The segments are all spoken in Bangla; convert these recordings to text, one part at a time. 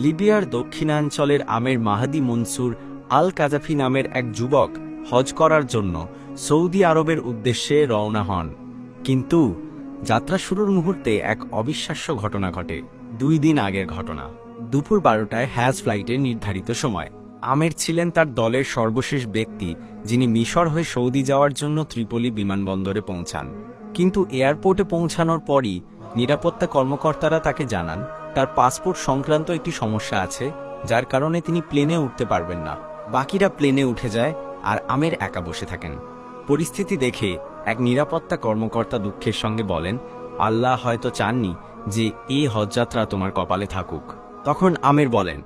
লিবিয়ার দক্ষিণাঞ্চলের আমের মাহাদি মনসুর আল কাজাফি নামের এক যুবক হজ করার জন্য সৌদি আরবের উদ্দেশ্যে রওনা হন। কিন্তু যাত্রা শুরুর মুহূর্তে এক অবিশ্বাস্য ঘটনা ঘটে। 2 দিন আগের ঘটনা। দুপুর 12টায় হ্যাজ ফ্লাইটের নির্ধারিত সময়। আমের ছিলেন তার দলের সর্বশেষ ব্যক্তি, যিনি মিশর হয়ে সৌদি যাওয়ার জন্য ত্রিপোলি বিমানবন্দরে পৌঁছান। কিন্তু এয়ারপোর্টে পৌঁছানোর পরই নিরাপত্তা কর্মকর্তারা তাকে জানান তার পাসপোর্ট সংক্রান্ত একটি সমস্যা আছে, যার কারণে তিনি প্লেনে উঠতে পারবেন না। বাকিরা প্লেনে উঠে যায় আর আমের একা বসে থাকেন। পরিস্থিতি দেখে এক নিরাপত্তা কর্মকর্তা দুঃখের সঙ্গে বলেন, আল্লাহ হয়তো চাননি যে এই হজযাত্রা তোমার কপালে থাকুক। তখন আমের বলেন,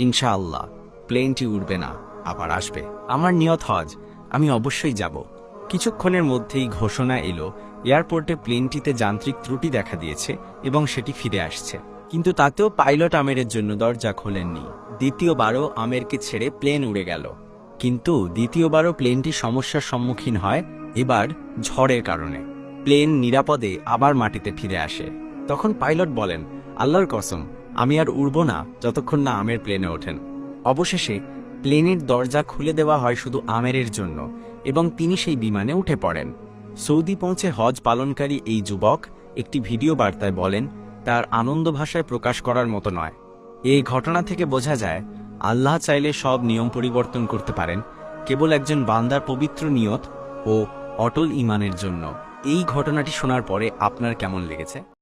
ইনশাআল্লাহ প্লেনটি উড়বে না, আবার আসবে। আমার নিয়ত হজ, আমি অবশ্যই যাব। কিছুক্ষণের মধ্যেই ঘোষণা এলো এয়ারপোর্টে প্লেনটিতে যান্ত্রিক ত্রুটি দেখা দিয়েছে এবং সেটি ফিরে আসছে। কিন্তু তাতেও পাইলট আমেরের জন্য দরজা খোলেননি। দ্বিতীয়বারও আমেরকে ছেড়ে প্লেন উড়ে গেল। কিন্তু দ্বিতীয়বারও প্লেনটি সমস্যার সম্মুখীন হয়, এবার ঝড়ের কারণে। প্লেন নিরাপদে আবার মাটিতে ফিরে আসে। তখন পাইলট বলেন, আল্লাহর কসম, আমি আর উড়ব না যতক্ষণ না আমের প্লেনে ওঠেন। অবশেষে প্লেনের দরজা খুলে দেওয়া হয় শুধু আমেরের জন্য এবং তিনি সেই বিমানে উঠে পড়েন। সৌদি পৌঁছে হজ পালনকারী এই যুবক একটি ভিডিও বার্তায় বলেন, তার আনন্দ ভাষায় প্রকাশ করার মতো নয়। এই ঘটনা থেকে বোঝা যায় আল্লাহ চাইলে সব নিয়ম পরিবর্তন করতে পারেন, কেবল একজন বান্দার পবিত্র নিয়ত ও অটল ঈমানের জন্য। এই ঘটনাটি শোনার পরে আপনার কেমন লেগেছে?